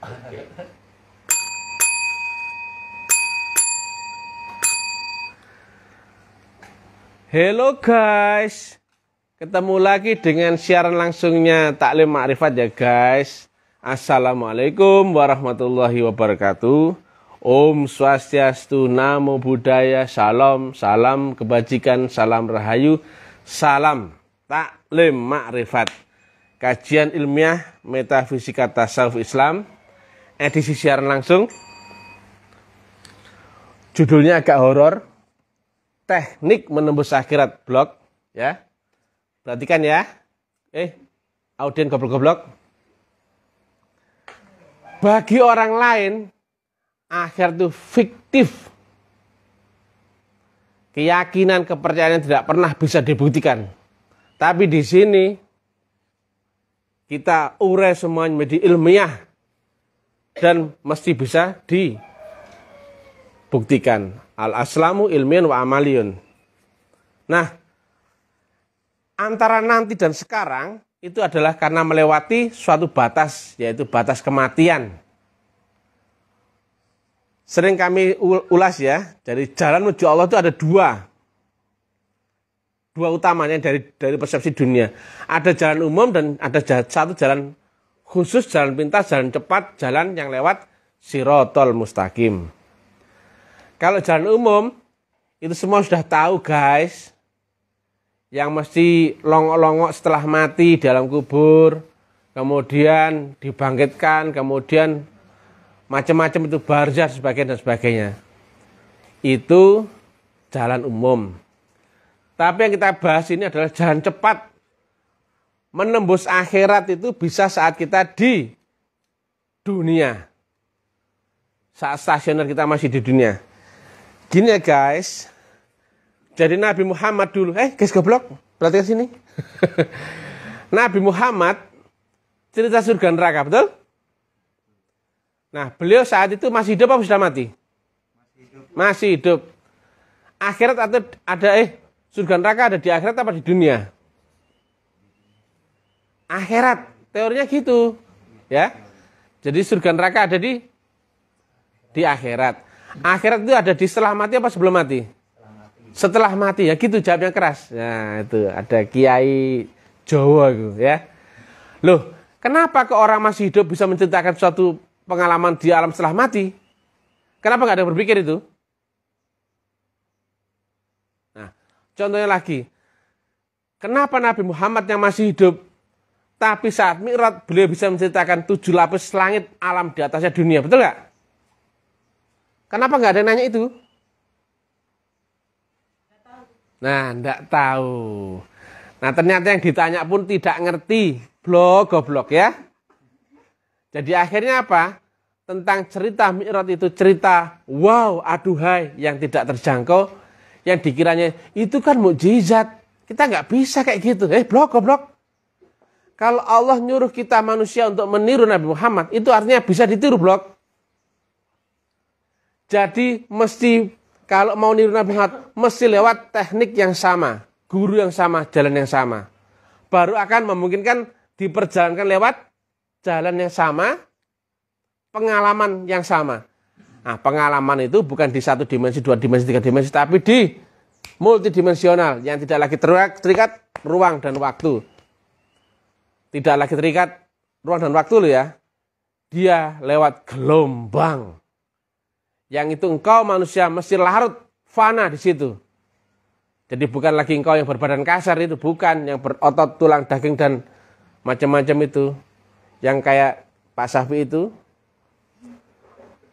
Halo guys, ketemu lagi dengan siaran langsungnya Taklim Makrifat ya guys. Assalamualaikum warahmatullahi wabarakatuh. Om Swastiastu, Namo Buddhaya, Salam, salam kebajikan, salam rahayu, salam Taklim Makrifat. Kajian ilmiah metafisika tasawuf Islam, edisi siaran langsung. Judulnya agak horor. Teknik menembus akhirat blog ya. Perhatikan ya. Audien goblok-goblok. Bagi orang lain akhirat itu fiktif. Keyakinan, kepercayaan yang tidak pernah bisa dibuktikan. Tapi di sini kita urai semuanya menjadi ilmiah dan mesti bisa dibuktikan. Al-aslamu ilmian wa amaliyun. Nah, antara nanti dan sekarang itu adalah karena melewati suatu batas, yaitu batas kematian. Sering kami ulas ya, dari jalan menuju Allah itu ada dua utamanya dari persepsi dunia. Ada jalan umum dan ada satu jalan khusus, jalan pintas, jalan cepat, jalan yang lewat Shirotol Mustaqim. Kalau jalan umum, itu semua sudah tahu guys. Yang mesti longok-longok setelah mati di dalam kubur. Kemudian dibangkitkan, kemudian macam-macam itu barzah dan sebagainya. Itu jalan umum. Tapi yang kita bahas ini adalah jalan cepat. Menembus akhirat itu bisa saat kita di dunia. Saat stasioner kita masih di dunia. Gini ya guys, jadi Nabi Muhammad dulu, guys goblok, perhatikan sini. Nabi Muhammad cerita surga neraka, betul? Nah, beliau saat itu masih hidup apa sudah mati? Masih hidup. Akhirat atau ada surga neraka ada di akhirat apa di dunia? Akhirat, teorinya gitu, ya. Jadi surga neraka ada di akhirat. Akhirat itu ada di setelah mati apa sebelum mati? Setelah mati ya gitu jawabnya keras. Nah itu ada Kiai Jawa gitu ya. Loh kenapa ke orang masih hidup bisa menceritakan suatu pengalaman di alam setelah mati? Kenapa nggak ada yang berpikir itu? Nah contohnya lagi. Kenapa Nabi Muhammad yang masih hidup tapi saat Mi'raj beliau bisa menceritakan 7 lapis langit alam di atasnya dunia, betul nggak? Kenapa nggak ada yang nanya itu? Nah, enggak tahu. Nah, ternyata yang ditanya pun tidak ngerti. Goblok ya. Jadi akhirnya apa? Tentang cerita Mi'raj itu cerita wow, aduhai yang tidak terjangkau. Yang dikiranya itu kan mukjizat. Kita nggak bisa kayak gitu. Goblok. Kalau Allah nyuruh kita manusia untuk meniru Nabi Muhammad, itu artinya bisa ditiru, blok. Jadi mesti kalau mau niru Nabi Muhammad mesti lewat teknik yang sama, guru yang sama, jalan yang sama. Baru akan memungkinkan diperjalankan lewat jalan yang sama, pengalaman yang sama. Nah, pengalaman itu bukan di 1 dimensi, 2 dimensi, 3 dimensi, tapi di multidimensional yang tidak lagi terikat ruang dan waktu. Tidak lagi terikat ruang dan waktu loh ya. Dia lewat gelombang. Yang itu engkau manusia mesti larut fana di situ. Jadi bukan lagi engkau yang berbadan kasar itu, bukan yang berotot tulang daging dan macam-macam itu. Yang kayak Pak Syafi itu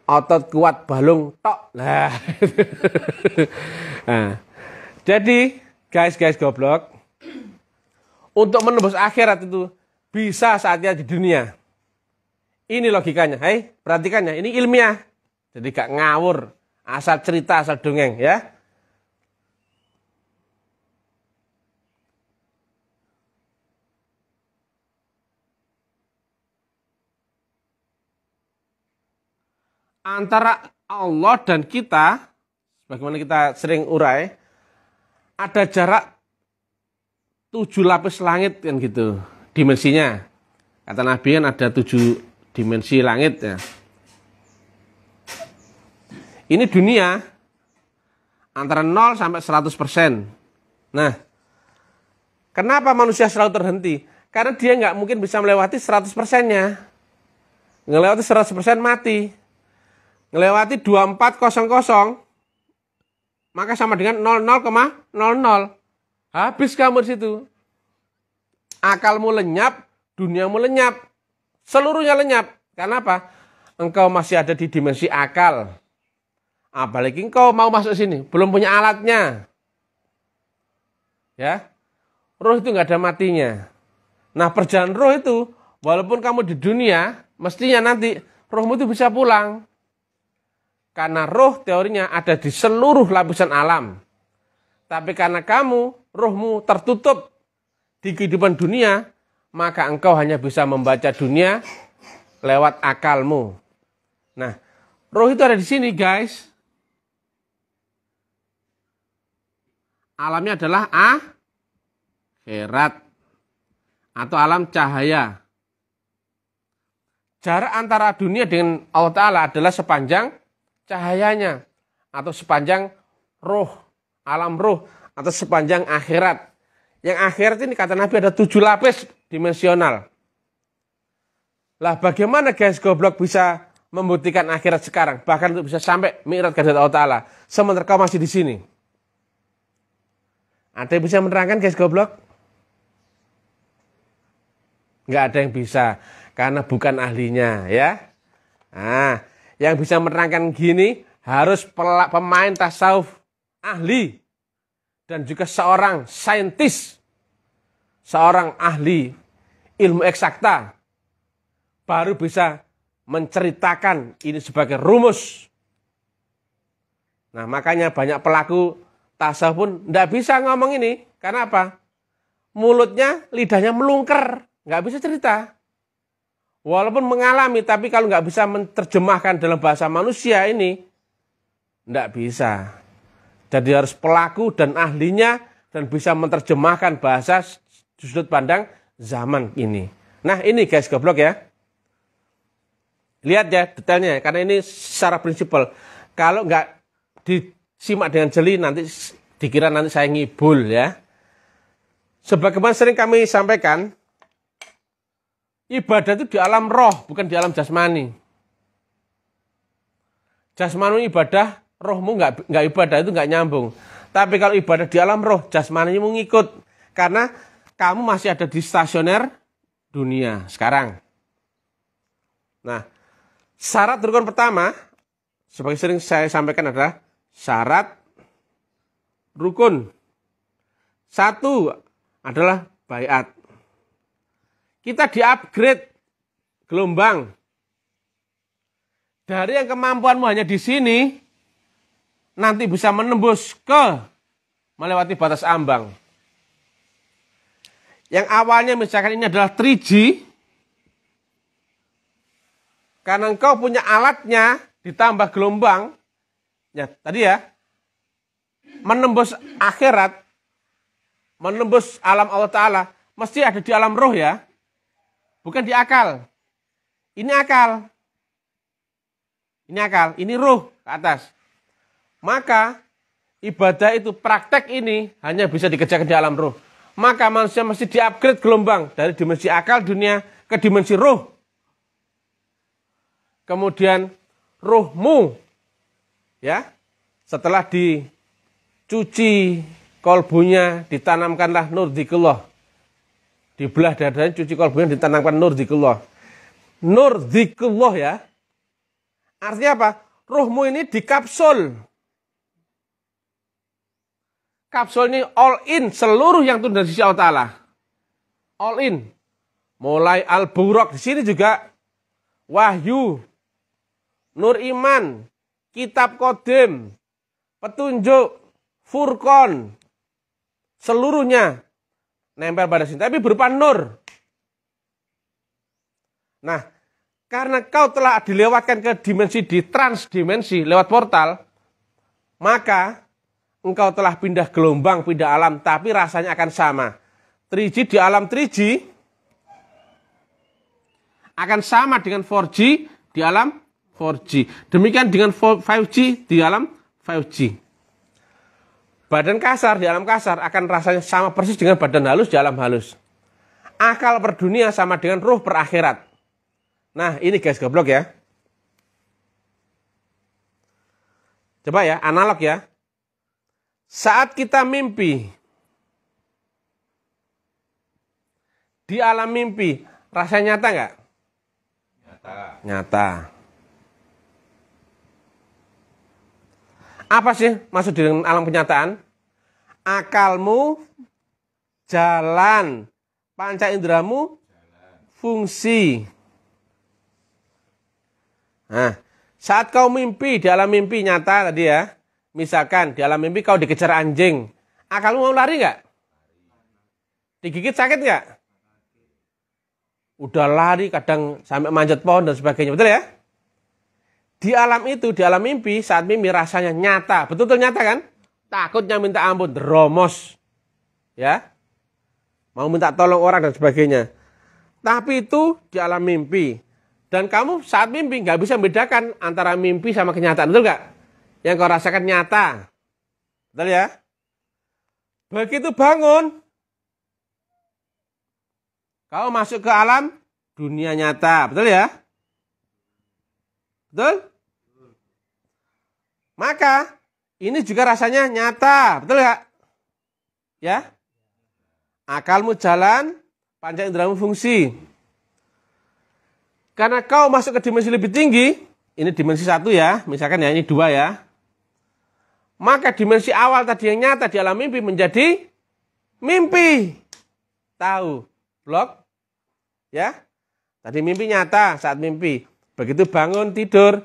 otot kuat balung tok. Nah. Nah. Jadi guys goblok, untuk menembus akhirat itu bisa saatnya di dunia. Ini logikanya. Perhatikan ya, ini ilmiah. Jadi gak ngawur, asal cerita, asal dongeng ya. Antara Allah dan kita, sebagaimana kita sering urai, ada jarak 7 lapis langit kan gitu, dimensinya. Kata Nabi kan ada 7 dimensi langit ya. Ini dunia antara 0 sampai 100%. Nah, kenapa manusia selalu terhenti? Karena dia nggak mungkin bisa melewati 100%-nya. Ngelewati 100% mati. Ngelewati 2400, maka sama dengan 00,00. Habis kamu di situ. Akalmu lenyap, duniamu lenyap. Seluruhnya lenyap. Karena apa? Engkau masih ada di dimensi akal. Apalagi engkau mau masuk sini, belum punya alatnya. Ya. Roh itu nggak ada matinya. Nah, perjalanan roh itu, walaupun kamu di dunia, mestinya nanti rohmu itu bisa pulang. Karena roh teorinya ada di seluruh lapisan alam. Tapi karena kamu, rohmu tertutup di kehidupan dunia, maka engkau hanya bisa membaca dunia lewat akalmu. Nah, roh itu ada di sini, guys. Alamnya adalah akhirat atau alam cahaya. Jarak antara dunia dengan Allah Ta'ala adalah sepanjang cahayanya atau sepanjang roh, alam roh atau sepanjang akhirat. Yang akhirat ini kata Nabi ada 7 lapis dimensional. Lah bagaimana guys goblok bisa membuktikan akhirat sekarang? Bahkan untuk bisa sampai mi'raj ke Allah Ta'ala. Sementara kau masih di sini. Ada yang bisa menerangkan guys goblok? Nggak ada yang bisa. Karena bukan ahlinya ya. Nah, yang bisa menerangkan gini harus pemain tasawuf ahli. Dan juga seorang saintis. Seorang ahli ilmu eksakta. Baru bisa menceritakan ini sebagai rumus. Nah makanya banyak pelaku tasawuf pun tidak bisa ngomong ini. Karena apa? Mulutnya, lidahnya melungker. Nggak bisa cerita. Walaupun mengalami, tapi kalau nggak bisa menerjemahkan dalam bahasa manusia ini, nggak bisa. Jadi harus pelaku dan ahlinya dan bisa menerjemahkan bahasa sudut pandang zaman ini. Nah ini guys goblok ya. Lihat ya detailnya, karena ini secara prinsipal. Kalau nggak disimak dengan jeli nanti dikira nanti saya ngibul ya. Sebagaimana sering kami sampaikan, ibadah itu di alam roh, bukan di alam jasmani. Jasmani ibadah, rohmu nggak ibadah, itu nggak nyambung. Tapi kalau ibadah di alam roh, jasmanimu ngikut. Karena kamu masih ada di stasioner dunia sekarang. Nah, syarat rukun pertama, sebagai sering saya sampaikan adalah syarat rukun. 1 adalah baiat. Kita di-upgrade gelombang. Dari yang kemampuanmu hanya di sini, nanti bisa menembus ke melewati batas ambang. Yang awalnya misalkan ini adalah 3G, karena engkau punya alatnya ditambah gelombang, ya tadi ya, menembus akhirat, menembus alam Allah Ta'ala, mesti ada di alam roh ya, bukan di akal. Ini akal. Ini akal, ini roh ke atas. Maka ibadah itu praktek ini hanya bisa dikerjakan di alam roh. Maka manusia mesti di-upgrade gelombang dari dimensi akal dunia ke dimensi roh. Kemudian rohmu ya, setelah dicuci kolbunya, ditanamkanlah nur dzikrullah. Dibelah dadanya, cuci kolbunya, ditanamkan nur dzikrullah. Nur dzikrullah ya. Artinya apa? Rohmu ini dikapsul. Kapsul ini all in, seluruh yang turun dari sisi Allah Ta'ala. All in. Mulai Al-Buraq, di sini juga Wahyu, Nur Iman, Kitab Qadim, Petunjuk, Furqan. Seluruhnya nempel pada sini, tapi berupa nur. Nah, karena kau telah dilewatkan ke dimensi di transdimensi lewat portal, maka engkau telah pindah gelombang, pindah alam, tapi rasanya akan sama. 3G di alam 3G, akan sama dengan 4G di alam 4G. Demikian dengan 5G di alam 5G. Badan kasar di alam kasar akan rasanya sama persis dengan badan halus di alam halus. Akal per dunia sama dengan ruh per akhirat. Nah, ini guys goblok ya. Coba ya, analog ya. Saat kita mimpi, di alam mimpi, rasanya nyata nggak? Nyata. Nyata. Apa sih maksud dengan alam kenyataan? Akalmu jalan, panca inderamu fungsi. Nah, saat kau mimpi, di alam mimpi nyata tadi ya, misalkan di alam mimpi kau dikejar anjing, akalmu mau lari nggak? Digigit sakit nggak? Udah lari kadang sampai manjat pohon dan sebagainya, betul ya? Di alam itu, di alam mimpi, saat mimpi rasanya nyata. Betul-betul nyata kan? Takutnya minta ampun, deromos. Ya. Mau minta tolong orang dan sebagainya. Tapi itu di alam mimpi. Dan kamu saat mimpi nggak bisa membedakan antara mimpi sama kenyataan. Betul nggak? Yang kau rasakan nyata. Betul ya? Begitu bangun, kau masuk ke alam dunia nyata. Betul ya? Betul? Maka ini juga rasanya nyata, betul nggak? Ya? Akalmu jalan, panca inderamu fungsi. Karena kau masuk ke dimensi lebih tinggi, ini dimensi 1 ya, misalkan ya ini 2 ya. Maka dimensi awal tadi yang nyata di alam mimpi menjadi mimpi. Tahu? Blok? Ya? Tadi mimpi nyata saat mimpi. Begitu bangun tidur,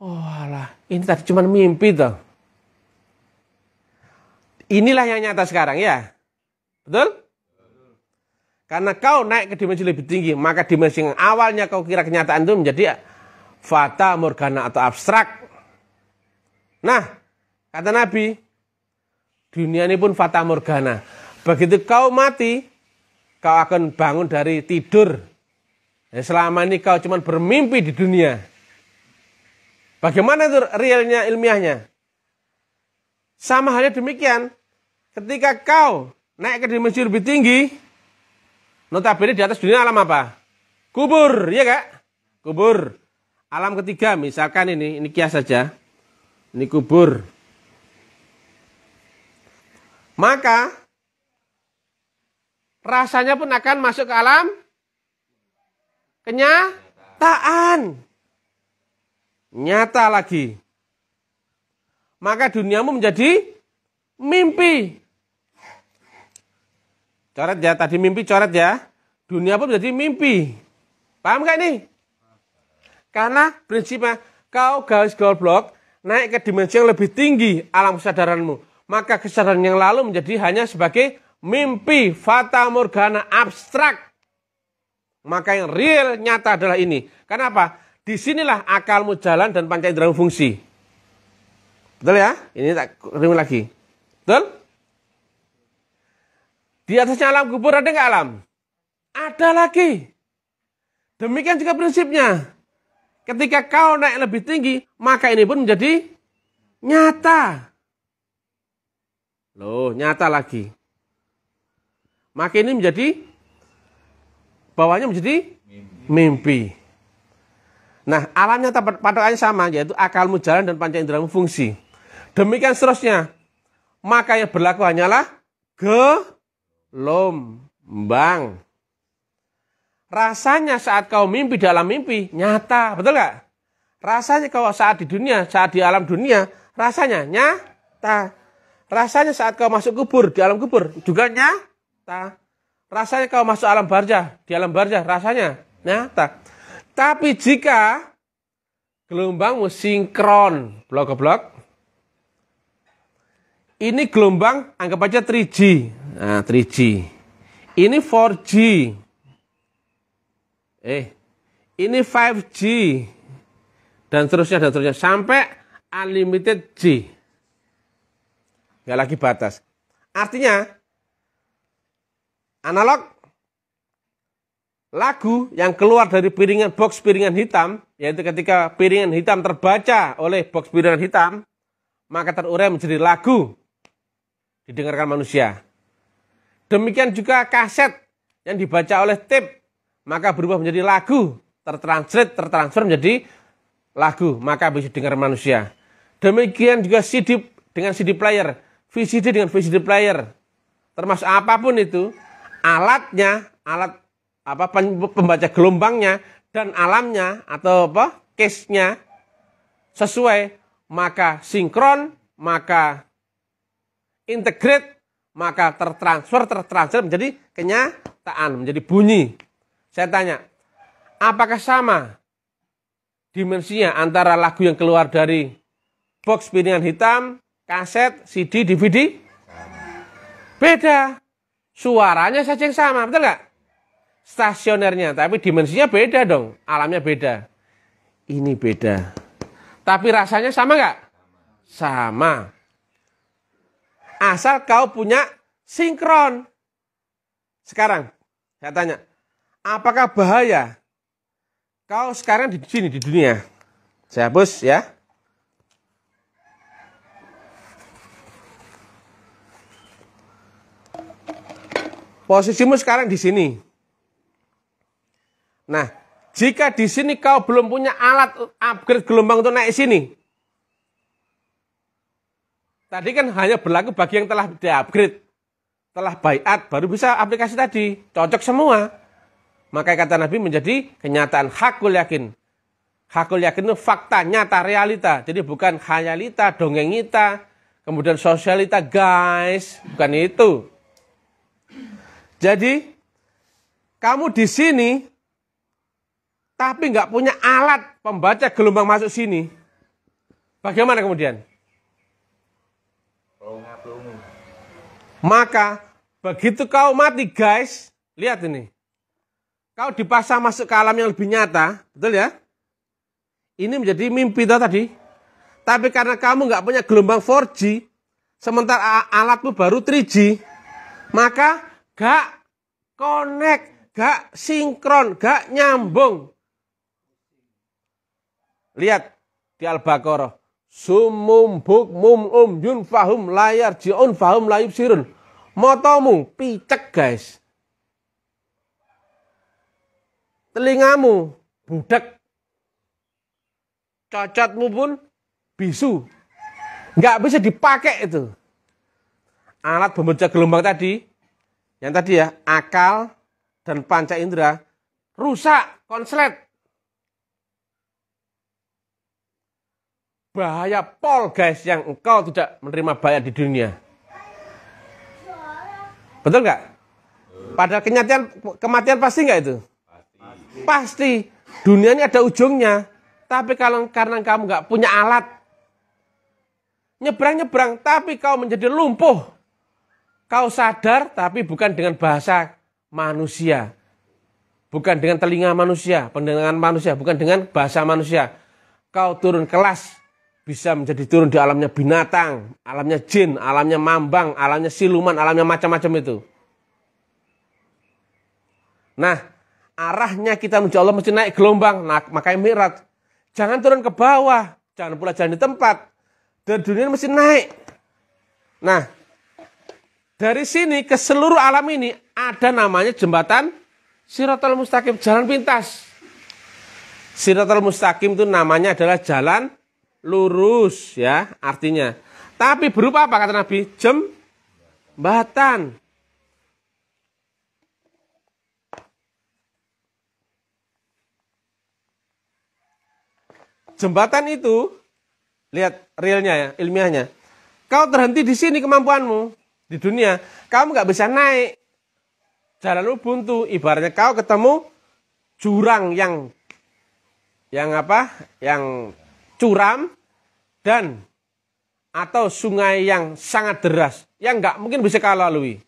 oh alah, ini tadi cuma mimpi toh. Inilah yang nyata sekarang ya. Betul? Karena kau naik ke dimensi lebih tinggi, maka dimensi yang awalnya kau kira kenyataan itu menjadi fata morgana atau abstrak. Nah, kata Nabi, dunia ini pun fata morgana. Begitu kau mati, kau akan bangun dari tidur. Ya, selama ini kau cuma bermimpi di dunia. Bagaimana itu realnya ilmiahnya? Sama halnya demikian. Ketika kau naik ke dimensi lebih tinggi, notabene di atas dunia alam apa? Kubur, ya kak? Kubur. Alam ketiga, misalkan ini kias saja. Ini kubur. Maka rasanya pun akan masuk ke alam kenyataan. Nyata lagi. Maka duniamu menjadi mimpi. Coret ya, tadi mimpi coret ya. Dunia pun menjadi mimpi. Paham gak nih? Karena prinsipnya kau garis goblok naik ke dimensi yang lebih tinggi alam kesadaranmu. Maka kesadaran yang lalu menjadi hanya sebagai mimpi, fata morgana, abstrak. Maka yang real nyata adalah ini. Kenapa? Disinilah akalmu jalan dan panca indera fungsi. Betul ya? Ini tak ringu lagi. Betul? Di atasnya alam kubur ada nggak alam? Ada lagi. Demikian juga prinsipnya. Ketika kau naik lebih tinggi, maka ini pun menjadi nyata. Loh, nyata lagi. Maka ini menjadi, bawahnya menjadi mimpi. Nah, alam nyata patokannya sama, yaitu akalmu jalan dan panca inderamu fungsi. Demikian seterusnya. Maka yang berlaku hanyalah gelombang. Rasanya saat kau mimpi dalam mimpi, nyata. Betul gak? Rasanya kau saat di dunia, saat di alam dunia, rasanya nyata. Rasanya saat kau masuk kubur, di alam kubur, juga nyata. Rasanya kau masuk alam barzah, di alam barzah, rasanya nyata. Tapi jika gelombangmu sinkron, blok ke blok, ini gelombang, anggap aja 3G. Nah, 3G. Ini 4G. Ini 5G. Dan seterusnya. Sampai unlimited G. Nggak lagi batas. Artinya, analog lagu yang keluar dari box piringan hitam, yaitu ketika piringan hitam terbaca oleh box piringan hitam, maka terurai menjadi lagu didengarkan manusia. Demikian juga kaset yang dibaca oleh tape, maka berubah menjadi lagu, tertransfer menjadi lagu, maka bisa didengar manusia. Demikian juga CD dengan CD player, VCD dengan VCD player, termasuk apapun itu, alat pembaca gelombangnya dan alamnya atau case-nya sesuai, maka sinkron, maka integrate, maka tertransfer menjadi kenyataan, menjadi bunyi. Saya tanya, apakah sama dimensinya antara lagu yang keluar dari box piringan hitam, kaset, CD, DVD? Beda. Suaranya saja yang sama, betul nggak? Stasionernya, tapi dimensinya beda dong, alamnya beda. Ini beda. Tapi rasanya sama nggak? Sama. Asal kau punya sinkron. Sekarang, saya tanya, apakah bahaya kau sekarang di sini, di dunia? Saya hapus ya. Posisimu sekarang di sini. Nah, jika di sini kau belum punya alat upgrade gelombang untuk naik sini. Tadi kan hanya berlaku bagi yang telah di-upgrade. Telah baiat, baru bisa aplikasi tadi. Cocok semua. Maka kata Nabi menjadi kenyataan hakul yakin. Hakul yakin itu fakta, nyata, realita. Jadi bukan khayalita, dongengita, kemudian sosialita, guys. Bukan itu. Jadi, kamu di sini, tapi nggak punya alat pembaca gelombang masuk sini. Bagaimana kemudian? Maka, begitu kau mati guys, lihat ini. Kau dipaksa masuk ke alam yang lebih nyata, betul ya? Ini menjadi mimpi tadi. Tapi karena kamu nggak punya gelombang 4G, sementara alatmu baru 3G, maka gak connect, gak sinkron, gak nyambung. Lihat di Al-Baqarah. Sumum bukmum umyun fahum layar ji'un fahum layub sirun. Motomu picek guys. Telingamu budak. Cocotmu pun bisu. Nggak bisa dipakai itu. Alat pembaca gelombang tadi, yang tadi ya, akal dan panca indera, rusak, konslet. Bahaya pol guys, yang engkau tidak menerima bahaya di dunia. Betul nggak? Padahal kematian pasti nggak itu? Pasti. Dunia ini ada ujungnya. Tapi kalau karena kamu nggak punya alat, nyebrang-nyebrang, tapi kau menjadi lumpuh. Kau sadar, tapi bukan dengan bahasa manusia. Bukan dengan telinga manusia, pendengaran manusia, bukan dengan bahasa manusia. Kau turun kelas, bisa menjadi turun di alamnya binatang, alamnya jin, alamnya mambang, alamnya siluman, alamnya macam-macam itu. Nah, arahnya kita menuju Allah mesti naik gelombang, makanya mi'raj. Jangan turun ke bawah, jangan pula jalan di tempat. Dari dunia mesti naik. Nah, dari sini ke seluruh alam ini ada namanya jembatan Shiratal Mustaqim, jalan pintas. Shiratal Mustaqim itu namanya adalah jalan lurus ya artinya. Tapi berupa apa kata Nabi? Jembatan. Jembatan itu, lihat realnya ya, ilmiahnya. Kau terhenti di sini kemampuanmu di dunia, kamu nggak bisa naik. Jalanmu buntu, ibaratnya kau ketemu jurang yang curam dan atau sungai yang sangat deras yang nggak mungkin bisa kau lalui.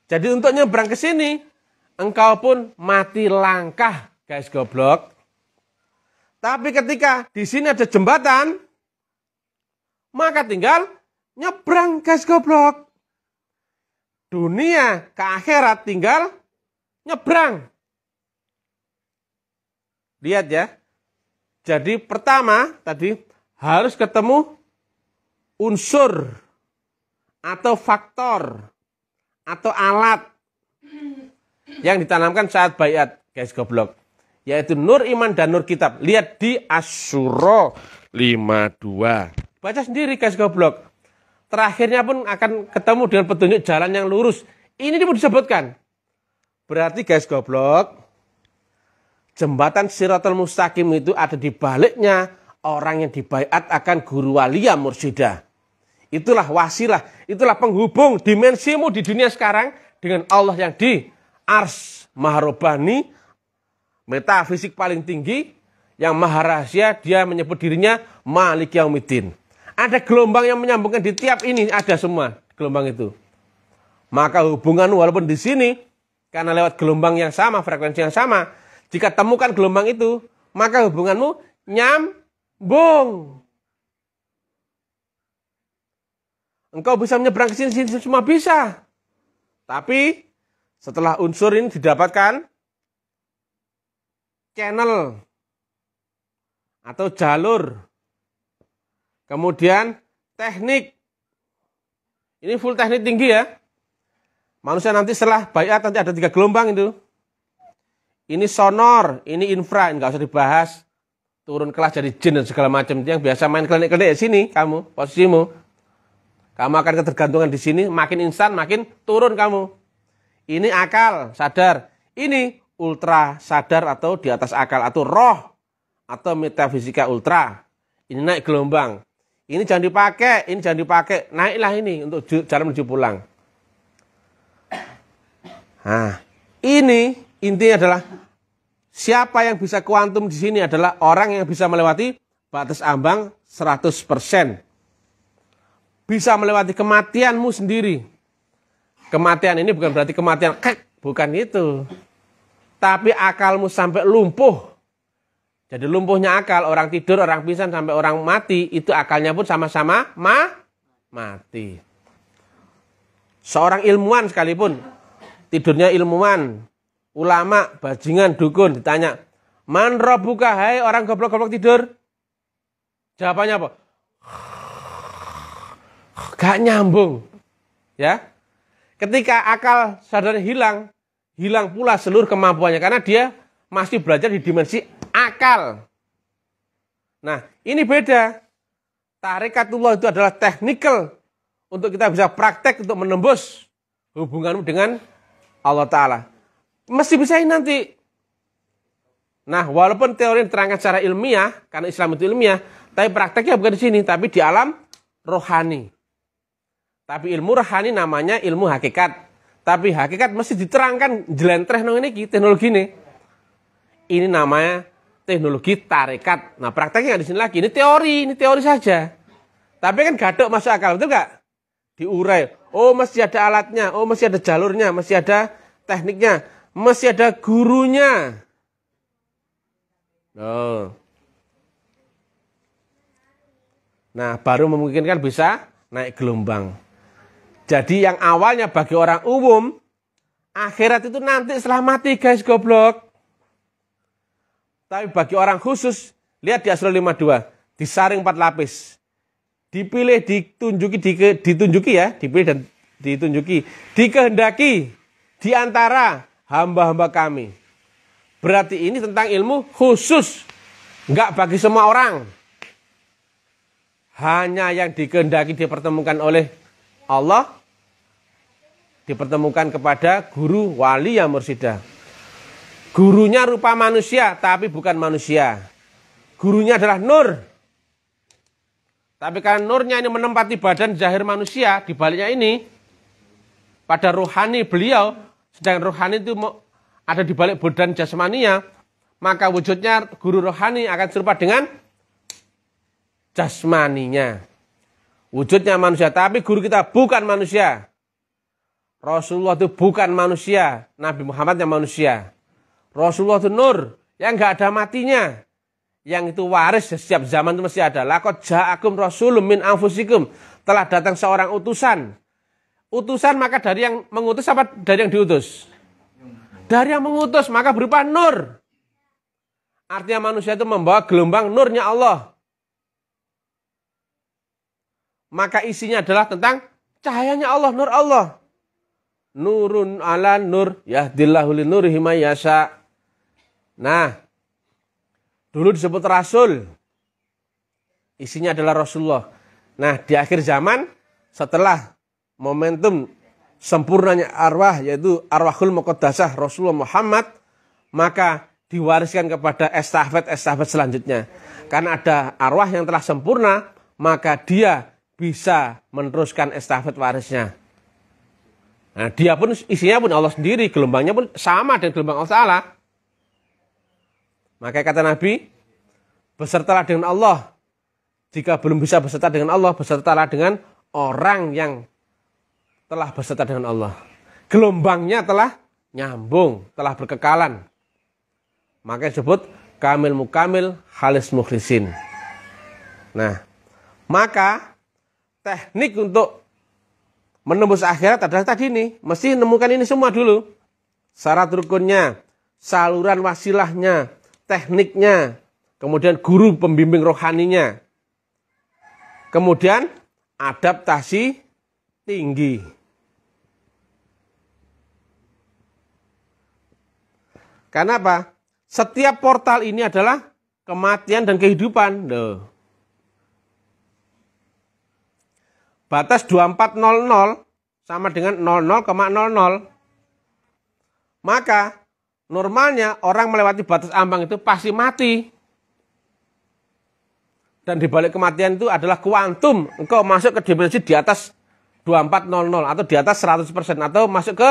Jadi untuk nyebrang ke sini, engkau pun mati langkah, guys goblok. Tapi ketika di sini ada jembatan, maka tinggal nyebrang, guys goblok. Dunia ke akhirat tinggal nyebrang. Lihat ya. Jadi pertama tadi harus ketemu unsur atau faktor atau alat yang ditanamkan saat baiat, guys goblok. Yaitu nur iman dan nur kitab. Lihat di Asy-Syura 52. Baca sendiri guys goblok. Terakhirnya pun akan ketemu dengan petunjuk jalan yang lurus. Ini pun disebutkan. Berarti guys goblok, jembatan Shiratal Mustaqim itu ada di baliknya orang yang dibaiat akan guru walia mursyida. Itulah wasilah, itulah penghubung dimensimu di dunia sekarang dengan Allah yang di Ars Maharobani, metafisik paling tinggi, yang maha rahasia. Dia menyebut dirinya Malik Yaumiddin. Ada gelombang yang menyambungkan di tiap ini, ada semua gelombang itu. Maka hubungan walaupun di sini, karena lewat gelombang yang sama, frekuensi yang sama, jika temukan gelombang itu, maka hubunganmu nyambung. Engkau bisa menyeberang ke sini semua bisa. Tapi setelah unsur ini didapatkan channel atau jalur, kemudian teknik. Ini full teknik tinggi ya. Manusia nanti setelah baiat nanti ada 3 gelombang itu. Ini sonor, ini infra, nggak usah dibahas. Turun kelas jadi jin dan segala macam. Yang biasa main klinik-klinik ya sini kamu, posisimu. Kamu akan ketergantungan di sini, makin instan, makin turun kamu. Ini akal, sadar. Ini ultra sadar atau di atas akal, atau roh, atau metafisika ultra. Ini naik gelombang. Ini jangan dipakai, ini jangan dipakai. Naiklah ini untuk jalan menuju pulang. Nah, ini intinya adalah siapa yang bisa kuantum di sini adalah orang yang bisa melewati batas ambang 100%. Bisa melewati kematianmu sendiri. Kematian ini bukan berarti kematian, bukan itu. Tapi akalmu sampai lumpuh. Jadi lumpuhnya akal, orang tidur, orang pingsan, sampai orang mati, itu akalnya pun sama-sama mati. Seorang ilmuwan sekalipun, tidurnya ilmuwan, ulama, bajingan, dukun, ditanya, man rabbuka, hai orang goblok-goblok tidur. Jawabannya apa? Gak nyambung. Ya. Ketika akal sadarnya hilang pula seluruh kemampuannya karena dia masih belajar di dimensi akal. Nah, ini beda. Tarikatullah itu adalah technical untuk kita bisa praktek untuk menembus hubunganmu dengan Allah Ta'ala. Mesti bisa ini nanti. Nah, walaupun teori diterangkan secara ilmiah, karena Islam itu ilmiah, tapi prakteknya bukan di sini, tapi di alam rohani. Tapi ilmu rohani namanya ilmu hakikat. Tapi hakikat mesti diterangkan jelentreh nang ini teknologi ini. Ini namanya teknologi tarekat. Nah, prakteknya nggak di sini lagi. Ini teori saja. Tapi kan gadok masuk akal, betul nggak? Diurai. Oh, mesti ada alatnya. Oh, mesti ada jalurnya. Mesti ada tekniknya. Mesti ada gurunya. Oh. Nah, baru memungkinkan bisa naik gelombang. Jadi yang awalnya bagi orang umum, akhirat itu nanti setelah mati guys goblok. Tapi bagi orang khusus, lihat di Asy-Syura 52, disaring 4 lapis. Dipilih, ditunjuki ya, dipilih dan ditunjuki, dikehendaki di antara hamba-hamba kami. Berarti ini tentang ilmu khusus, enggak bagi semua orang. Hanya yang dikehendaki dipertemukan oleh Allah, dipertemukan kepada guru wali yang mursyida. Gurunya rupa manusia, tapi bukan manusia. Gurunya adalah nur. Tapi karena nurnya ini menempati badan zahir manusia, di baliknya ini, pada rohani beliau, sedangkan rohani itu ada di balik badan jasmaninya, maka wujudnya guru rohani akan serupa dengan jasmaninya. Wujudnya manusia, tapi guru kita bukan manusia. Rasulullah itu bukan manusia, Nabi Muhammad yang manusia. Rasulullah itu nur, yang nggak ada matinya. Yang itu waris setiap zaman itu mesti ada. Laqad ja'akum rasulun min anfusikum. Telah datang seorang utusan. Utusan maka dari yang mengutus apa dari yang diutus? Dari yang mengutus, maka berupa nur. Artinya manusia itu membawa gelombang nurnya Allah. Maka isinya adalah tentang cahayanya Allah, nur Allah. Nurun ala nur, yahdillahu linurihi may yasha. Nah, dulu disebut Rasul. Isinya adalah Rasulullah. Nah, di akhir zaman, setelah momentum sempurnanya arwah, yaitu arwahul muqaddasah Rasulullah Muhammad, maka diwariskan kepada estafet-estafet selanjutnya. Karena ada arwah yang telah sempurna, maka dia bisa meneruskan estafet warisnya. Nah, dia pun isinya pun Allah sendiri, gelombangnya pun sama dengan gelombang Allah Ta'ala. Maka kata Nabi, besertalah dengan Allah. Jika belum bisa beserta dengan Allah, besertalah dengan orang yang telah beserta dengan Allah. Gelombangnya telah nyambung, telah berkekalan. Maka disebut kamil mukamil halis mukhlisin. Nah, maka teknik untuk menembus akhirat adalah tadi nih. Mesti nemukan ini semua dulu. Syarat rukunnya, saluran wasilahnya, tekniknya, kemudian guru pembimbing rohaninya. Kemudian adaptasi tinggi. Karena apa? Setiap portal ini adalah kematian dan kehidupan. Loh. Batas 2400 sama dengan 00,00. Maka normalnya orang melewati batas ambang itu pasti mati. Dan di balik kematian itu adalah kuantum. Engkau masuk ke dimensi di atas 2400 atau di atas 100% atau masuk ke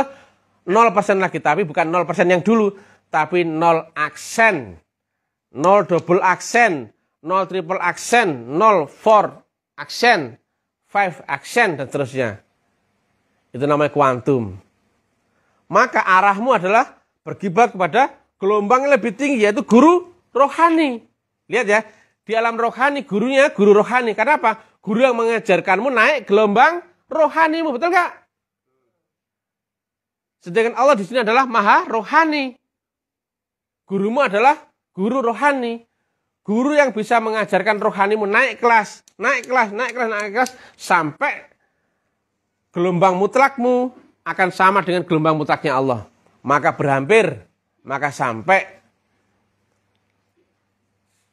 0% lagi. Tapi bukan 0% yang dulu, tapi 0 aksen, 0 double aksen, 0 triple aksen, 0 4 aksen, 5 aksen dan seterusnya. Itu namanya kuantum. Maka arahmu adalah berkiblat kepada gelombang yang lebih tinggi, yaitu guru rohani. Lihat ya, di alam rohani gurunya guru rohani. Karena apa? Guru yang mengajarkanmu naik gelombang rohanimu, betul nggak? Sedangkan Allah di sini adalah maha rohani. Gurumu adalah guru rohani. Guru yang bisa mengajarkan rohanimu naik kelas, naik kelas, naik kelas, naik kelas, sampai gelombang mutlakmu akan sama dengan gelombang mutlaknya Allah. Maka berhampir, maka sampai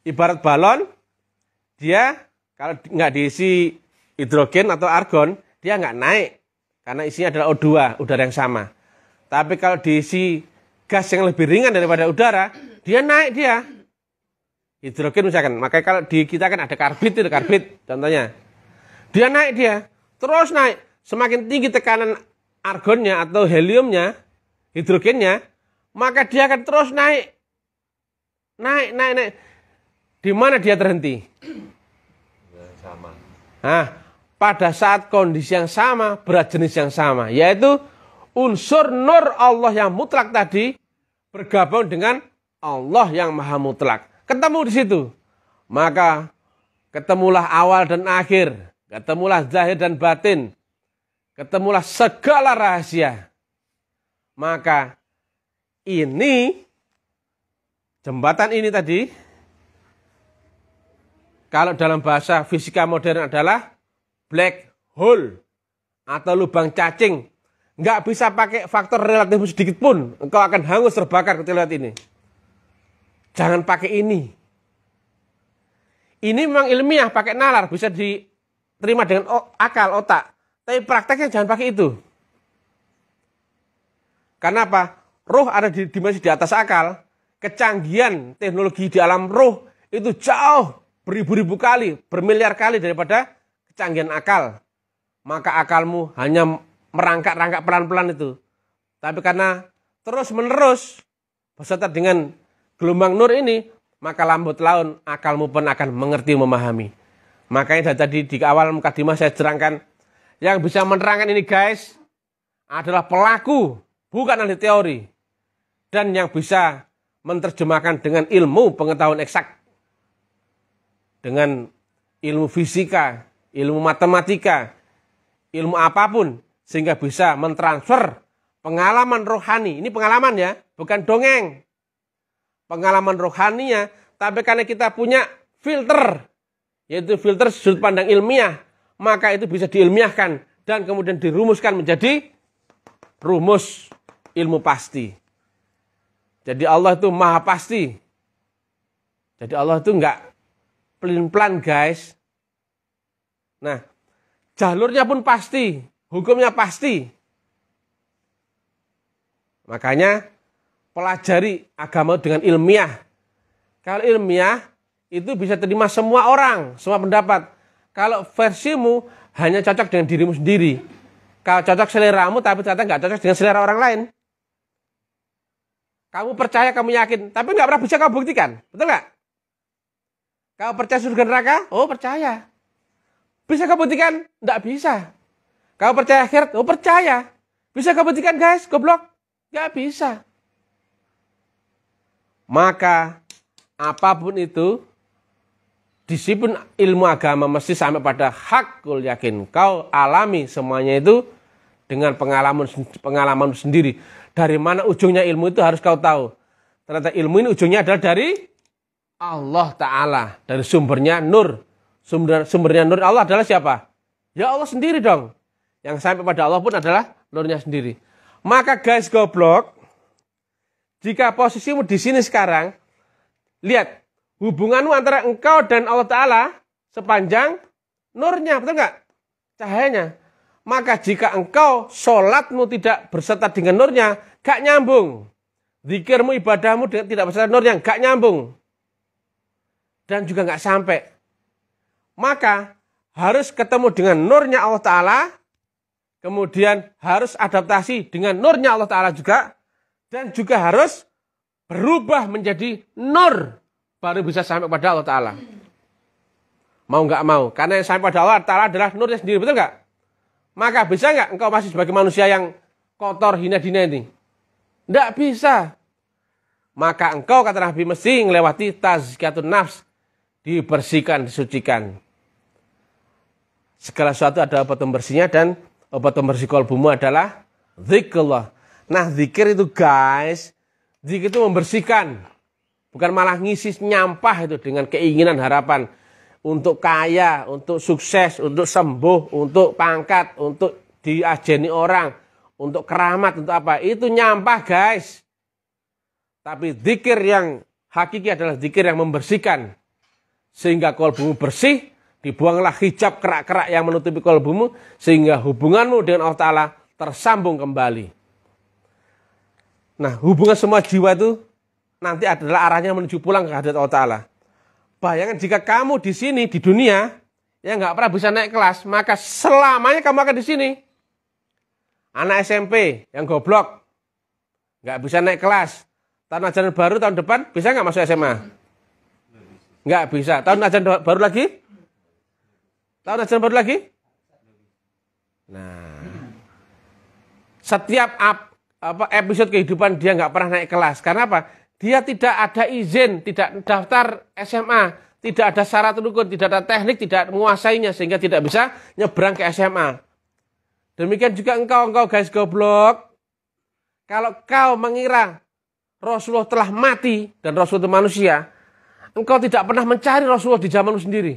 ibarat balon, dia kalau nggak diisi hidrogen atau argon, dia nggak naik. Karena isinya adalah O2, udara yang sama. Tapi kalau diisi gas yang lebih ringan daripada udara, dia naik dia. Hidrogen misalkan, makanya kalau di kita kan ada karbit, itu karbit contohnya. Dia naik dia, terus naik. Semakin tinggi tekanan argonnya atau heliumnya, hidrogennya, maka dia akan terus naik. Naik. Di mana dia terhenti? Sama. Nah, pada saat kondisi yang sama, berat jenis yang sama, yaitu unsur nur Allah yang mutlak tadi bergabung dengan Allah yang maha mutlak. Ketemu di situ. Maka ketemulah awal dan akhir. Ketemulah zahir dan batin. Ketemulah segala rahasia. Maka ini, jembatan ini tadi, kalau dalam bahasa fisika modern adalah black hole atau lubang cacing. Nggak bisa pakai faktor relatif sedikit pun. Engkau akan hangus terbakar ketika lihat ini. Jangan pakai ini. Ini memang ilmiah, pakai nalar, bisa diterima dengan akal, otak. Tapi prakteknya jangan pakai itu. Karena apa? Roh ada di dimensi di atas akal. Kecanggihan teknologi di alam roh itu jauh beribu-ribu kali, bermiliar kali daripada kecanggihan akal. Maka akalmu hanya merangkak-rangkak pelan-pelan itu. Tapi karena terus-menerus beserta dengan gelombang nur ini, maka lambat laun akalmu pun akan mengerti, memahami. Makanya tadi di awal mukadimah saya terangkan, yang bisa menerangkan ini guys, adalah pelaku, bukan ahli teori. Dan yang bisa menerjemahkan dengan ilmu pengetahuan eksak. Dengan ilmu fisika, ilmu matematika, ilmu apapun. Sehingga bisa mentransfer pengalaman rohani. Ini pengalaman ya. bukan dongeng. Pengalaman rohaninya, tapi karena kita punya filter, yaitu filter sudut pandang ilmiah, maka itu bisa diilmiahkan dan kemudian dirumuskan menjadi rumus ilmu pasti. Jadi Allah itu maha pasti. Jadi Allah itu enggak pelin-pelan guys. Nah, jalurnya pun pasti, hukumnya pasti. Makanya pelajari agama dengan ilmiah. Kalau ilmiah itu bisa terima semua orang, semua pendapat. Kalau versimu hanya cocok dengan dirimu sendiri. Kalau cocok seleramu tapi ternyata nggak cocok dengan selera orang lain. Kamu percaya, kamu yakin, tapi nggak pernah bisa kamu buktikan. Betul nggak? Kamu percaya surga neraka? Oh percaya. Bisa kamu buktikan? Nggak bisa. Kamu percaya akhirat? Oh percaya. Bisa kamu buktikan guys? Goblok. Nggak bisa. Maka apapun itu, disiplin ilmu agama mesti sampai pada hakul yakin. Kau alami semuanya itu dengan pengalaman sendiri. Dari mana ujungnya ilmu itu harus kau tahu. Ternyata ilmu ini ujungnya adalah dari Allah Ta'ala. Dari sumbernya nur. Sumbernya nur Allah adalah siapa? Ya Allah sendiri dong. Yang sampai pada Allah pun adalah nurnya sendiri. Maka guys goblok, jika posisimu di sini sekarang, lihat hubunganmu antara engkau dan Allah Ta'ala sepanjang nurnya, betul nggak? Cahayanya. Maka jika engkau sholatmu tidak berserta dengan nurnya, gak nyambung. Zikirmu, ibadahmu tidak berserta nurnya, gak nyambung. Dan juga gak sampai. Maka harus ketemu dengan nurnya Allah Ta'ala, kemudian harus adaptasi dengan nurnya Allah Ta'ala juga, dan juga harus berubah menjadi nur, baru bisa sampai pada Allah Ta'ala. Mau nggak mau, karena yang sampai pada Allah Ta'ala adalah nurnya sendiri, betul nggak? Maka bisa nggak engkau masih sebagai manusia yang kotor, hina-dina ini? Nggak bisa. Maka engkau, kata Nabi, mesti melewati tazkiyatun nafs, dibersihkan, disucikan. Segala sesuatu ada obat pembersihnya, dan obat pembersih qalbumu adalah zikrullah. Nah, zikir itu guys, zikir itu membersihkan. Bukan malah ngisi nyampah itu dengan keinginan, harapan. Untuk kaya, untuk sukses, untuk sembuh, untuk pangkat, untuk diajeni orang, untuk keramat, untuk apa. Itu nyampah guys. Tapi zikir yang hakiki adalah zikir yang membersihkan. Sehingga qalbumu bersih, dibuanglah hijab kerak-kerak yang menutupi qalbumu, sehingga hubunganmu dengan Allah Ta'ala tersambung kembali. Nah, hubungan semua jiwa itu nanti adalah arahnya menuju pulang ke hadirat Allah Ta'ala. Bayangkan jika kamu di sini, di dunia, yang nggak pernah bisa naik kelas, maka selamanya kamu akan di sini. Anak SMP yang goblok, nggak bisa naik kelas. Tahun ajaran baru tahun depan, bisa nggak masuk SMA? Nggak bisa. Tahun ajaran baru lagi? Tahun ajaran baru lagi? Nah, setiap episode kehidupan dia nggak pernah naik kelas. Karena apa? Dia tidak ada izin, tidak daftar SMA, tidak ada syarat rukun, tidak ada teknik, tidak menguasainya, sehingga tidak bisa nyebrang ke SMA. Demikian juga engkau guys goblok. Kalau kau mengira Rasulullah telah mati dan Rasulullah itu manusia, engkau tidak pernah mencari Rasulullah di zamanmu sendiri.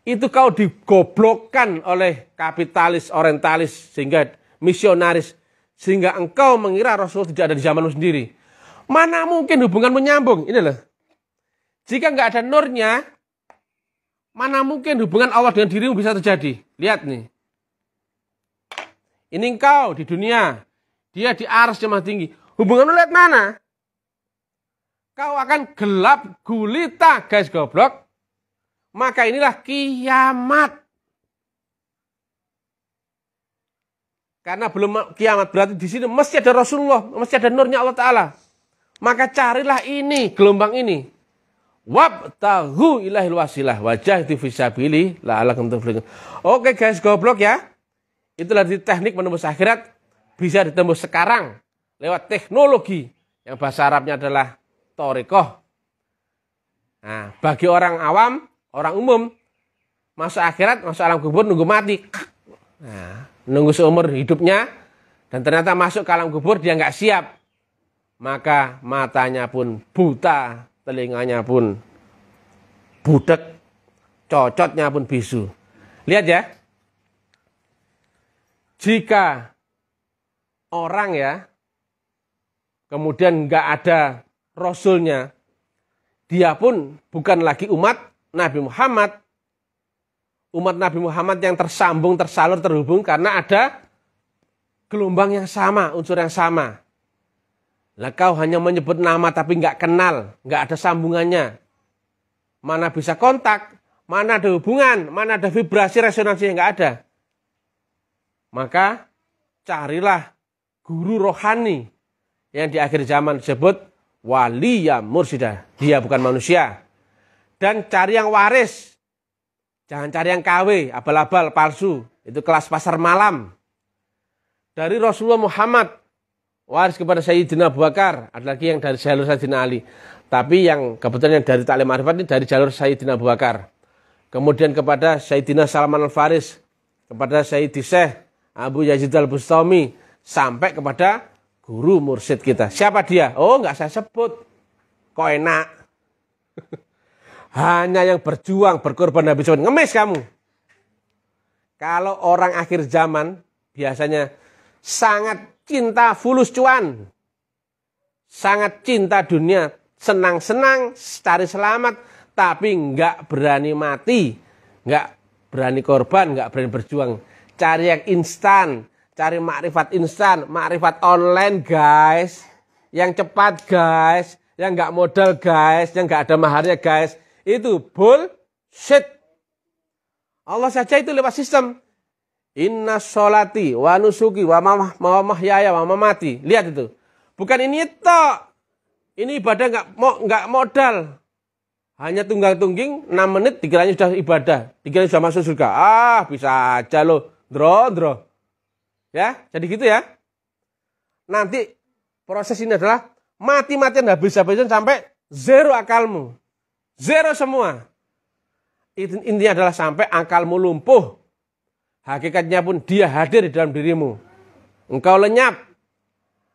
Itu kau digoblokkan oleh kapitalis, orientalis, sehingga misionaris, sehingga engkau mengira Rasulullah tidak ada di zamanmu sendiri. Mana mungkin hubungan menyambung? Ini loh. Jika nggak ada nurnya, mana mungkin hubungan Allah dengan dirimu bisa terjadi? Lihat nih. Ini engkau di dunia. Dia di arsy yang maha tinggi. Hubungan lu lihat mana? Kau akan gelap gulita, guys goblok. Maka inilah kiamat. Karena belum kiamat, berarti di sini mesti ada Rasulullah, mesti ada nurnya Allah Ta'ala. Maka carilah ini, gelombang ini. Wabtaghu ilahil wasilah wajahdu fisabili la'alakum tuflihun. Oke guys, goblok ya. Itulah teknik menembus akhirat. Bisa ditembus sekarang lewat teknologi yang bahasa Arabnya adalah thoriqah. Nah, bagi orang awam, orang umum, masuk akhirat, masuk alam kubur, nunggu mati. Nah, nunggu seumur hidupnya, dan ternyata masuk ke alam kubur dia nggak siap. maka matanya pun buta, telinganya pun budek, cocotnya pun bisu. Lihat ya, jika orang ya, kemudian nggak ada Rasulnya, dia pun bukan lagi umat Nabi Muhammad. Umat Nabi Muhammad yang tersambung, tersalur, terhubung karena ada gelombang yang sama, unsur yang sama. Lah kau hanya menyebut nama tapi nggak kenal, nggak ada sambungannya. Mana bisa kontak, mana ada hubungan, mana ada vibrasi resonansi yang nggak ada. Maka carilah guru rohani yang di akhir zaman disebut waliya mursidah. Dia bukan manusia. Dan cari yang waris. Jangan cari yang KW, abal-abal, palsu. Itu kelas pasar malam. Dari Rasulullah Muhammad, waris kepada Sayyidina Abu Bakar. Ada lagi yang dari jalur Sayyidina Ali. Tapi yang kebetulan yang dari Ta'lim Ma'rifat ini dari jalur Sayyidina Abu Bakar. Kemudian kepada Sayyidina Salman Al-Faris. Kepada Sayyidi Syekh Abu Yazid Al-Bustami. Sampai kepada guru mursyid kita. Siapa dia? Oh, nggak saya sebut. Kok enak. Hanya yang berjuang, berkorban Nabi SAW. Ngemis kamu. Kalau orang akhir zaman, biasanya sangat cinta fulus cuan. Sangat cinta dunia. Senang-senang, cari selamat. Tapi nggak berani mati. Nggak berani korban, nggak berani berjuang. Cari yang instan. Cari makrifat instan. Makrifat online guys. Yang cepat guys. Yang nggak modal guys. Yang nggak ada maharnya guys. Itu bullshit. Allah saja itu lewat sistem. Inna sholati wa nusuki wa mahyaya wa mamati. Lihat itu. Bukan ini tok. Ini ibadah nggak modal. Hanya tunggang-tungging 6 menit dikiranya sudah ibadah. Dikiranya sudah masuk surga. Ah, bisa aja loh. Dro. Ya, jadi gitu ya. Nanti proses ini adalah mati-matian habis-habisan sampai zero akalmu. Zero semua. Intinya adalah sampai akalmu lumpuh. Hakikatnya pun dia hadir di dalam dirimu. Engkau lenyap.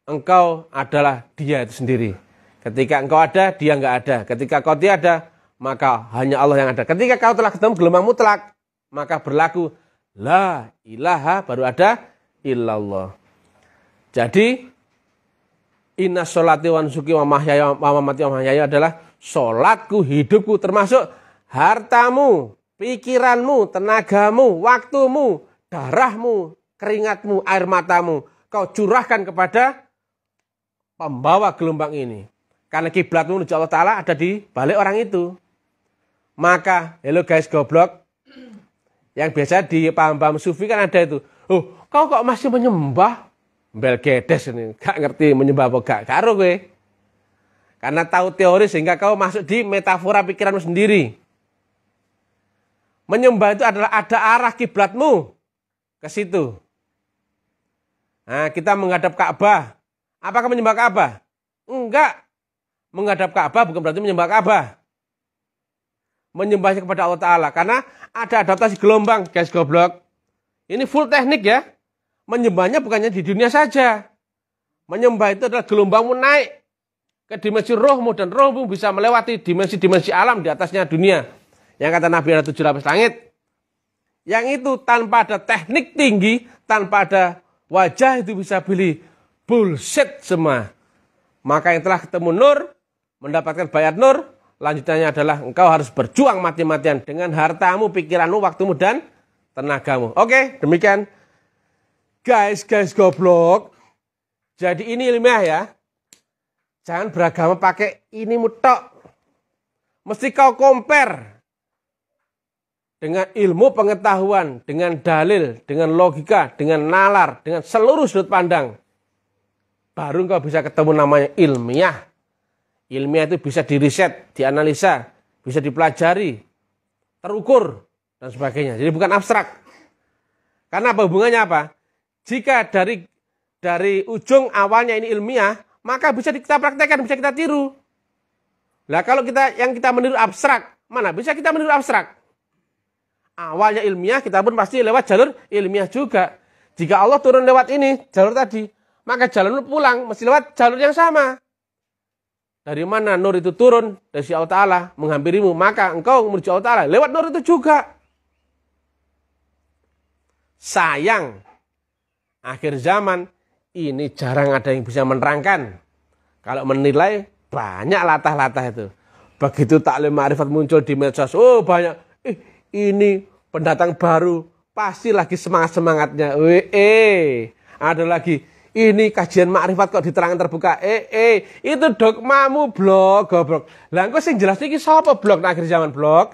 Engkau adalah dia itu sendiri. Ketika engkau ada, dia nggak ada. Ketika kau tiada, maka hanya Allah yang ada. Ketika kau telah ketemu gelombang mutlak, maka berlaku la ilaha baru ada illallah. Jadi inna sholati wa nusuki wa mahyaya wa mamati wa mahyaya adalah sholatku, hidupku, termasuk hartamu, pikiranmu, tenagamu, waktumu, darahmu, keringatmu, air matamu. Kau curahkan kepada pembawa gelombang ini. Karena kiblatmu menuju Allah Ta'ala ada di balik orang itu. Maka, hello guys goblok. Yang biasa di paham-paham sufi kan ada itu. Oh, kau kok masih menyembah? Bel gedes ini. Gak ngerti menyembah apa gak. Karo gue. Karena tahu teori sehingga kau masuk di metafora pikiranmu sendiri. Menyembah itu adalah ada arah kiblatmu ke situ. Nah, kita menghadap Ka'bah. Apakah menyembah Ka'bah? Enggak. Menghadap Ka'bah bukan berarti menyembah Ka'bah. Menyembahnya kepada Allah Ta'ala. Karena ada adaptasi gelombang, guys goblok. Ini full teknik ya. Menyembahnya bukannya di dunia saja. Menyembah itu adalah gelombangmu naik ke dimensi rohmu, dan rohmu bisa melewati dimensi-dimensi alam di atasnya dunia. Yang kata Nabi ada 7 lapis langit. Yang itu tanpa ada teknik tinggi, tanpa ada wajah itu bisa pilih bullshit semua. Maka yang telah ketemu nur, mendapatkan bayat nur, lanjutannya adalah engkau harus berjuang mati-matian dengan hartamu, pikiranmu, waktumu, dan tenagamu. Oke, demikian. Guys goblok. Jadi ini ilmiah ya. Jangan beragama pakai ini mutok. Mesti kau compare dengan ilmu pengetahuan, dengan dalil, dengan logika, dengan nalar, dengan seluruh sudut pandang. Baru kau bisa ketemu namanya ilmiah. Ilmiah itu bisa diriset, dianalisa, bisa dipelajari, terukur, dan sebagainya. Jadi bukan abstrak. Karena apa hubungannya apa? Jika dari ujung awalnya ini ilmiah, maka bisa kita praktekkan, bisa kita tiru. Nah kalau yang kita meniru abstrak, mana bisa kita meniru abstrak? Awalnya ilmiah, kita pun pasti lewat jalur ilmiah juga. Jika Allah turun lewat ini, jalur tadi, maka jalur pulang mesti lewat jalur yang sama. dari mana nur itu turun dari Allah Ta'ala menghampirimu, maka engkau menuju Allah Ta'ala lewat nur itu juga. Sayang, akhir zaman ini jarang ada yang bisa menerangkan. Kalau menilai banyak latah-latah itu. Begitu taklim ma'rifat muncul di medsos, oh banyak, ini pendatang baru, pasti lagi semangat-semangatnya. Ada lagi, ini kajian ma'rifat kok diterangkan terbuka. Itu dogmamu blog, goblok. Lah engko sing jelas iki sapa blog nang akhir zaman blog,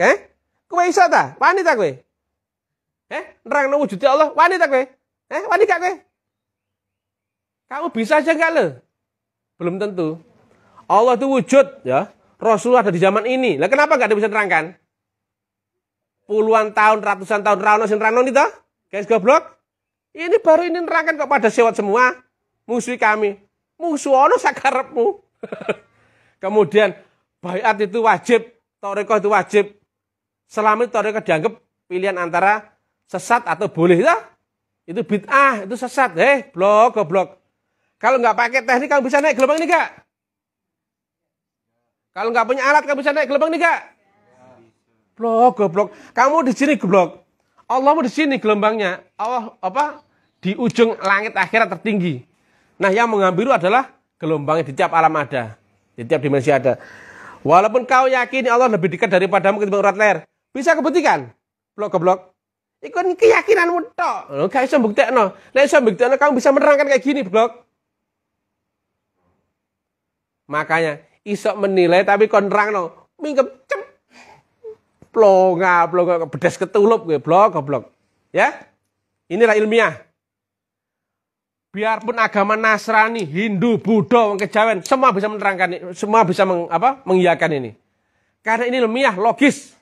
Kowe iso ta? Wani ta kowe? Nerangno wujud Allah, wani ta kowe? Wani gak kowe? Kamu bisa aja enggak lo? Belum tentu. Allah itu wujud, ya. Rasul ada di zaman ini. Lah kenapa enggak ada bisa nerangkan? Puluhan tahun, ratusan tahun rano sin rano itu, guys goblok. Ini baru ini nerangkan kok pada sewot semua. Musuh kami. Musuh ono sakarepmu. Kemudian baiat itu wajib, tarekat itu wajib. Selama itu tarekat dianggap pilihan antara sesat atau boleh ya. Itu bid'ah, itu sesat. Blok, goblok. Kalau nggak pakai teknik kamu bisa naik gelombang ini enggak? Kalau nggak punya alat kamu bisa naik gelombang ini enggak? Blok, goblok. Kamu di sini goblok. Allah mau di sini gelombangnya. Allah di ujung langit akhirat tertinggi. Nah, yang menghampiri adalah gelombangnya di tiap alam ada. Di tiap dimensi ada. Walaupun kau yakin Allah lebih dekat daripadamu ketimbang urat leher. Bisa kebuktikan? Blok, goblok. Ikut keyakinanmu tok. Lo gak bisa buktekno. Nek iso buktekno kamu bisa menerangkan kayak gini, blok. Makanya iso menilai tapi kon nerangno. Mingkep cep. Plonga bedes ketulup gue, blok, goblok. Ya? Inilah ilmiah. Biarpun agama Nasrani, Hindu, Buddha, wong Kejawen, semua bisa menerangkan ini, semua bisa mengiyakan ini. Karena ini ilmiah, logis.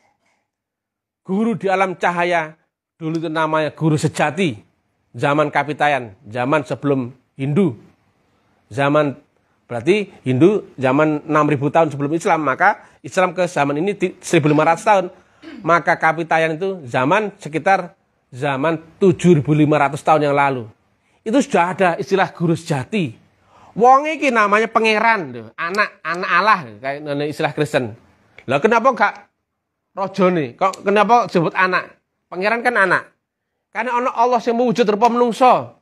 Guru di alam cahaya, dulu itu namanya guru sejati. Zaman Kapitayan, zaman sebelum Hindu. Zaman, berarti Hindu zaman 6.000 tahun sebelum Islam, maka Islam ke zaman ini 1.500 tahun. Maka Kapitayan itu zaman sekitar zaman 7.500 tahun yang lalu. Itu sudah ada istilah guru sejati. Wong iki namanya pangeran, anak Allah kayak istilah Kristen. Lah kenapa enggak rajane? Kok kenapa disebut anak? Pangeran kan anak. Karena ana Allah sing wujud rupa menungso.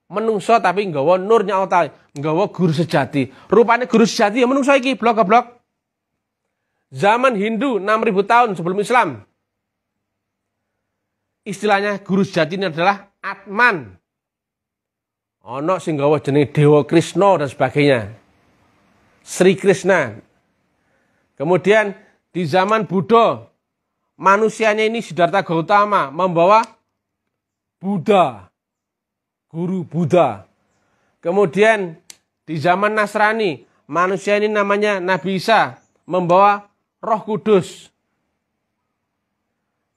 Menungso tapi nggawa nurnya Allah Ta'ala, nggawa guru sejati. Rupane guru sejati ya menungso iki, blok-blok. Zaman Hindu 6.000 tahun sebelum Islam. Istilahnya guru sejati ini adalah Atman. Ono sing gawa jeneng Dewa Krishna dan sebagainya. Sri Krishna. Kemudian di zaman Buddha, manusianya ini Siddhartha Gautama membawa Buddha. Guru Buddha. Kemudian di zaman Nasrani, manusia ini namanya Nabi Isa membawa Roh Kudus.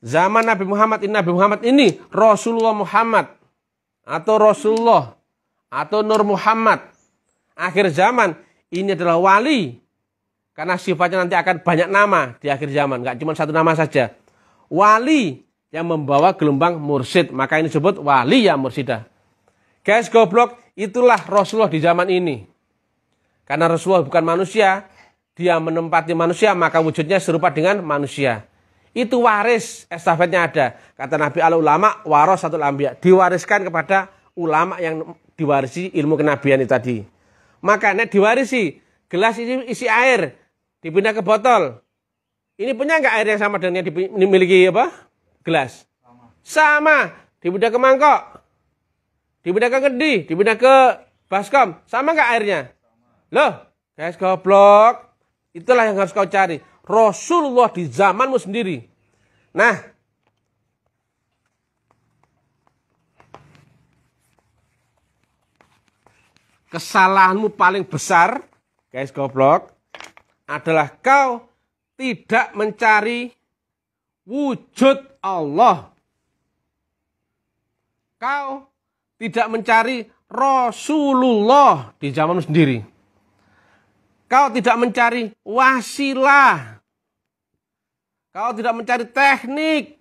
Zaman Nabi Muhammad ini Rasulullah Muhammad atau Rasulullah atau Nur Muhammad. Akhir zaman ini adalah wali. Karena sifatnya nanti akan banyak nama di akhir zaman. Gak cuma satu nama saja. Wali yang membawa gelombang mursyid. Maka ini disebut wali ya mursyida. Guys goblok, itulah Rasulullah di zaman ini. Karena Rasulullah bukan manusia. Dia menempati manusia maka wujudnya serupa dengan manusia. Itu waris, estafetnya ada. Kata Nabi al-ulama warasatul anbiya. Diwariskan kepada ulama yang diwarisi ilmu kenabian itu tadi. Makanya diwarisi gelas isi air dipindah ke botol. Ini punya nggak air yang sama dengan yang dimiliki gelas? Sama. Dipindah ke mangkok, dipindah ke kendi, dipindah ke baskom. Sama nggak airnya? Loh, guys goblok. Itulah yang harus kau cari. Rasulullah di zamanmu sendiri. Nah, kesalahanmu paling besar, guys goblok, adalah kau tidak mencari wujud Allah. Kau tidak mencari Rasulullah di zamanmu sendiri. Kau tidak mencari wasilah. Kau tidak mencari teknik.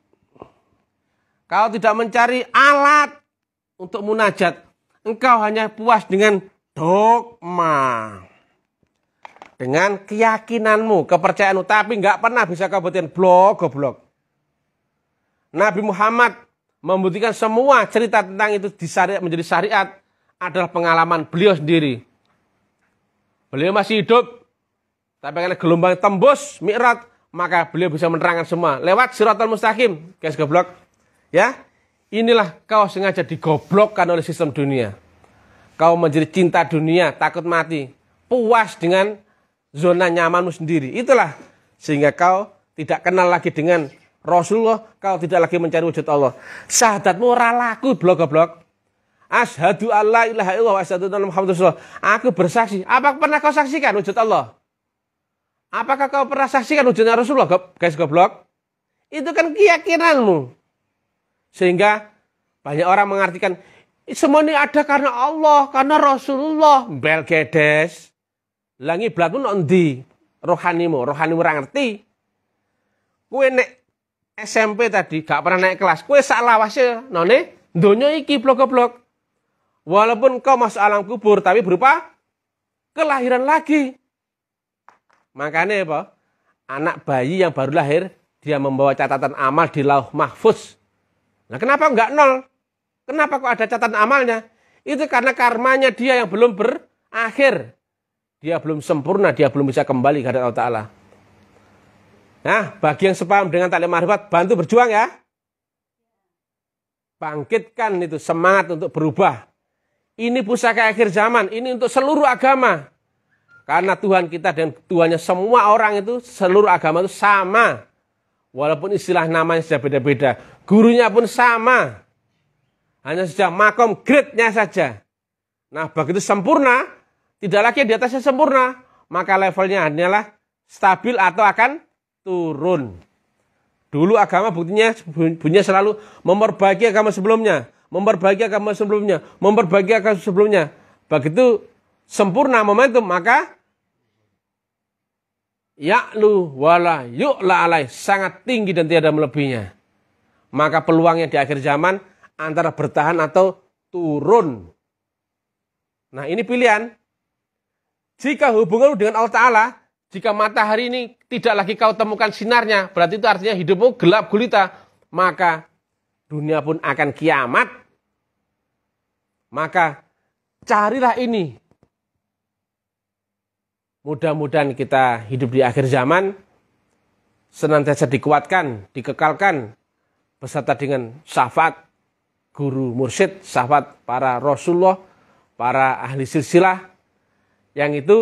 Kau tidak mencari alat untuk munajat. Engkau hanya puas dengan dogma. dengan keyakinanmu, kepercayaanmu, tapi nggak pernah bisa kau buktikan. Goblok. Nabi Muhammad membuktikan semua cerita tentang itu menjadi syariat adalah pengalaman beliau sendiri. Beliau masih hidup, tapi karena gelombang tembus Mi'raj, maka beliau bisa menerangkan semua lewat Siratal Mustaqim. Guys goblok. Ya, inilah kau sengaja digoblokkan oleh sistem dunia. Kau menjadi cinta dunia, takut mati, puas dengan zona nyamanmu sendiri. Itulah sehingga kau tidak kenal lagi dengan Rasulullah, kau tidak lagi mencari wujud Allah. Syahadatmu ora laku goblok. Asyhadu alla ilaha illallah wa asyhadu anna Muhammadar Rasulullah. Aku bersaksi. Apakah pernah kau saksikan wujud Allah? Apakah kau pernah saksikan wujudnya Rasulullah? Guys goblok. Itu kan keyakinanmu. Sehingga banyak orang mengartikan semua ini ada karena Allah, karena Rasulullah. Bel gedes. Langi blatmu nondi rohanimu ora ngerti. Kue nek SMP tadi gak pernah naik kelas. Kue sak lawase none donya iki blok-blok. Walaupun kau masuk alam kubur, tapi berupa kelahiran lagi. Makanya apa? Anak bayi yang baru lahir, dia membawa catatan amal di lauh mahfuz. Nah kenapa enggak nol? Kenapa kok ada catatan amalnya? Itu karena karmanya dia yang belum berakhir. Dia belum sempurna, dia belum bisa kembali ke Allah Ta'ala. Nah, bagi yang sepaham dengan taklim ma'rifat, bantu berjuang ya. Bangkitkan itu semangat untuk berubah. Ini pusaka akhir zaman, ini untuk seluruh agama. Karena Tuhan kita dan Tuhannya semua orang itu, seluruh agama itu sama. Walaupun istilah namanya sudah beda-beda. Gurunya pun sama. Hanya saja makom grade-nya saja. Nah begitu sempurna, tidak lagi di atasnya sempurna. Maka levelnya hanyalah stabil atau akan turun. Dulu agama bunyinya selalu memperbaiki agama sebelumnya. Memperbaiki agama sebelumnya. Memperbaiki agama sebelumnya. Begitu sempurna momentum, maka ya'lu wala yu'la alaih. Sangat tinggi dan tiada melebihinya. Maka peluangnya di akhir zaman antara bertahan atau turun. Nah ini pilihan. Jika hubunganmu dengan Allah Ta'ala, jika matahari ini tidak lagi kau temukan sinarnya, berarti itu artinya hidupmu gelap gulita. Maka dunia pun akan kiamat. Maka carilah ini. Mudah-mudahan kita hidup di akhir zaman, senantiasa dikuatkan, dikekalkan, beserta dengan syafaat guru mursyid, syafaat para Rasulullah, para ahli silsilah. Yang itu,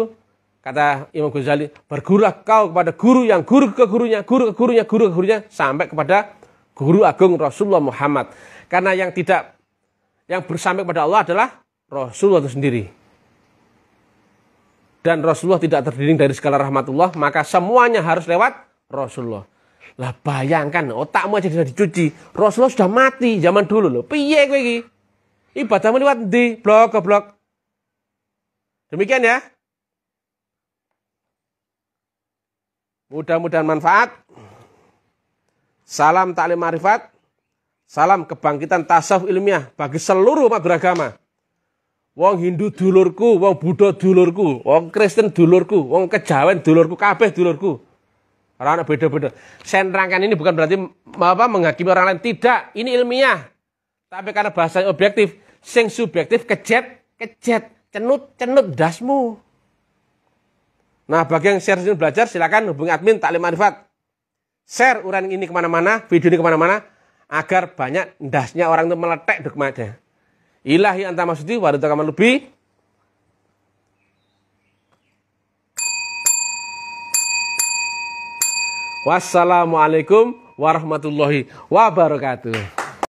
kata Imam Ghazali, bergurulah kau kepada guru yang guru ke gurunya, guru ke gurunya, guru ke gurunya, sampai kepada guru agung Rasulullah Muhammad. Karena yang bersampai kepada Allah adalah Rasulullah itu sendiri. Dan Rasulullah tidak terdiri dari segala rahmatullah, maka semuanya harus lewat Rasulullah. Lah bayangkan, otakmu aja sudah dicuci. Rasulullah sudah mati zaman dulu loh. Piye kowe iki? Ibadahmu lewat ndi? Blok. Demikian ya. Mudah-mudahan manfaat. Salam taklim ma'rifat. Salam kebangkitan tasawuf ilmiah bagi seluruh umat beragama. Wong Hindu dulurku, wong Buddha dulurku, wong Kristen dulurku, wong Kejawen dulurku, kabeh dulurku. Orang beda-beda. Saya nerangkan ini bukan berarti menghakimi orang lain. Tidak, ini ilmiah. Tapi karena bahasanya objektif, sing subjektif kejet, cenut dasmu. Nah, bagi yang share sini belajar, silakan hubungi admin taklim ma'rifat. Share uraian ini kemana-mana, video ini kemana-mana, agar banyak dasnya orang itu meletek dokumennya. Ilahi anta maksudi, waduh kaman lebih. Wassalamualaikum warahmatullahi wabarakatuh.